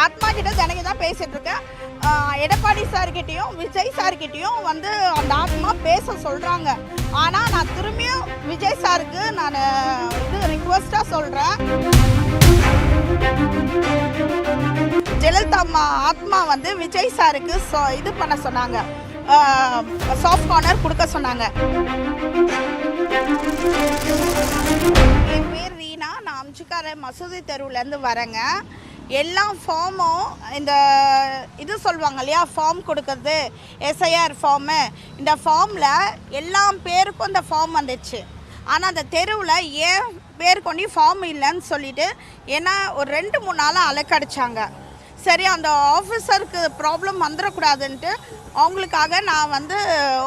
ஆத்மா கிட்ட தினைக்கு தான் பேசிட்டு இருக்கேன். எடப்பாடி சார்கிட்டையும் விஜய் சார்கிட்டையும் வந்து அந்த ஆத்மா பேச சொல்றாங்க. ஆனா நான் திரும்பியும் விஜய் சாருக்கு நான் இது ரிக்வெஸ்டா சொல்றேன். ஜெயலலிதா ஆத்மா வந்து விஜய் சாருக்கு இது பண்ண சொன்னாங்க, சாஃப்ட் கார்னர் கொடுக்க சொன்னாங்க. என் பேர் ரீனா, நான் அம்ஜிக்கார மசூதி தெருவுலேருந்து வரேங்க. எல்லா ஃபார்மும் இந்த இது சொல்லுவாங்க இல்லையா, ஃபார்ம் கொடுக்கறது, எஸ்ஐஆர் ஃபார்மு. இந்த ஃபார்மில் எல்லா பேருக்கும் இந்த ஃபார்ம் வந்துச்சு. ஆனால் அந்த தெருவில் ஏன் பேர் கொண்டு ஃபார்ம் இல்லைன்னு சொல்லிட்டு ஏன்னா ஒரு 2-3 நாளாக அலக்கடிச்சாங்க. சரி, அந்த ஆஃபீஸருக்கு ப்ராப்ளம் வந்துடக்கூடாதுன்ட்டு அவங்களுக்காக நான் வந்து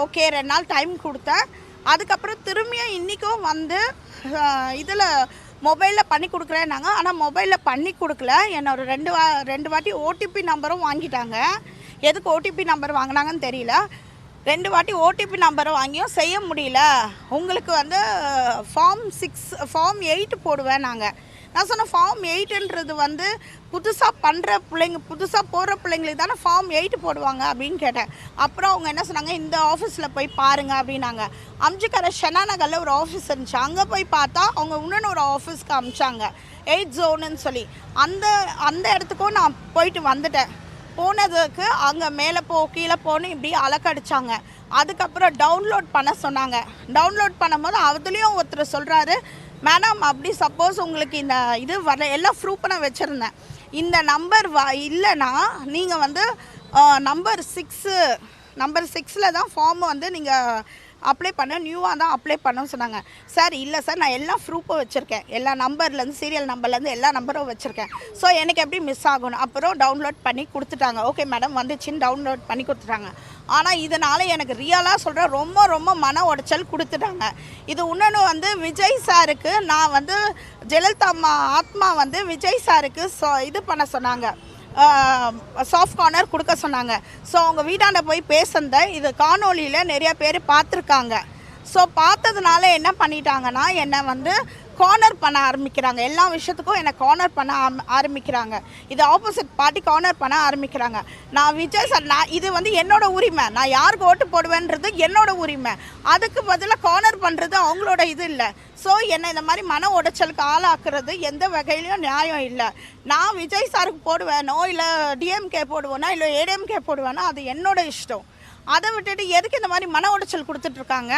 ஓகே 2 நாள் டைம் கொடுத்தேன். அதுக்கப்புறம் திரும்பியும் இன்றைக்கும் வந்து இதில் மொபைலில் பண்ணி கொடுக்குறேன்னாங்க. ஆனால் மொபைலில் பண்ணி கொடுக்கல. என்னை ஒரு 2 வாட்டி ஓடிபி நம்பரும் வாங்கிட்டாங்க. எதுக்கு ஓடிபி நம்பர் வாங்கினாங்கன்னு தெரியல. 2 வாட்டி ஓடிபி நம்பரை வாங்கியும் செய்ய முடியல. உங்களுக்கு வந்து ஃபார்ம் 8 போடுவேன் நாங்கள். நான் சொன்னேன் ஃபார்ம் 8ன்றது வந்து புதுசாக போகிற பிள்ளைங்களுக்கு தானே ஃபார்ம் 8 போடுவாங்க அப்படின்னு கேட்டேன். அப்புறம் அவங்க என்ன சொன்னாங்க, இந்த ஆஃபீஸில் போய் பாருங்கள் அப்படின்னாங்க. அம்ஜிக்கார ஷெனா நகரில் ஒரு ஆஃபீஸ் இருந்துச்சு. அங்கே போய் பார்த்தா அவங்க இன்னொன்று ஒரு ஆஃபீஸ்க்கு அமிச்சாங்க, 8 ஜோனுன்னு சொல்லி. அந்த இடத்துக்கும் நான் போயிட்டு வந்துட்டேன். போனதுக்கு அங்கே மேலே கீழே போன்னு இப்படி அலக்கடிச்சாங்க. அதுக்கப்புறம் டவுன்லோட் பண்ண சொன்னாங்க. டவுன்லோட் பண்ணும்போது அதுலேயும் ஒருத்தர் சொல்கிறாரு, மேடம் அப்படி சப்போஸ் உங்களுக்கு இந்த இது வர எல்லா ப்ரூஃப் நான் வச்சுருந்தேன், இந்த நம்பர் இல்லைன்னா நீங்கள் வந்து நம்பர் 6 தான் ஃபார்ம் வந்து நீங்கள் அப்ளை பண்ண, நியூவாக தான் அப்ளை பண்ணணும்னு சொன்னாங்க. சார் இல்லை சார், நான் எல்லா ப்ரூஃபும் வச்சுருக்கேன், எல்லா நம்பர்லேருந்து சீரியல் நம்பர்லேருந்து எல்லா நம்பரும் வச்சுருக்கேன். ஸோ எனக்கு எப்படி மிஸ் ஆகணும்? அப்புறம் டவுன்லோட் பண்ணி கொடுத்துட்டாங்க. ஓகே மேடம் வந்துச்சுன்னு டவுன்லோட் பண்ணி கொடுத்துட்டாங்க. ஆனால் இதனால் எனக்கு ரியலாக சொல்கிறேன், ரொம்ப மன உடைச்சல் கொடுத்துட்டாங்க. இது இன்னொன்று வந்து விஜய் சாருக்கு நான் வந்து ஜெயலலிதா ஆத்மா வந்து விஜய் சாருக்கு இது பண்ண சொன்னாங்க, சாஃப்ட் கார்னர் கொடுக்க சொன்னாங்க. ஸோ அவங்க வீட்டாண்ட போய் பேசுனதை இது காணொலியில் நிறைய பேர் பார்த்துருக்காங்க. ஸோ பார்த்ததுனால என்ன பண்ணிட்டாங்கன்னா என்னை வந்து கார்னர் பண்ண ஆரம்பிக்கிறாங்க. எல்லா விஷயத்துக்கும் என்னை கார்னர் பண்ண ஆரம்பிக்கிறாங்க. இது ஆப்போசிட் பார்ட்டி கார்னர் பண்ண ஆரம்பிக்கிறாங்க. நான் விஜய் சார், நான் இது வந்து என்னோட உரிமை, நான் யாருக்கு ஓட்டு போடுவேன்றது என்னோட உரிமை. அதுக்கு பதிலாக கார்னர் பண்ணுறது அவங்களோட இது இல்லை. ஸோ என்னை இந்த மாதிரி மன உடைச்சலுக்கு ஆளாக்குறது எந்த வகையிலையும் நியாயம் இல்லை. நான் விஜய் சாருக்கு போடுவேனோ இல்லை டிஎம்கே போடுவேனோ இல்லை ஏடிஎம்கே போடுவேனோ அது என்னோட இஷ்டம். அதை விட்டுட்டு எதுக்கு இந்த மாதிரி மன உடைச்சல் கொடுத்துட்ருக்காங்க?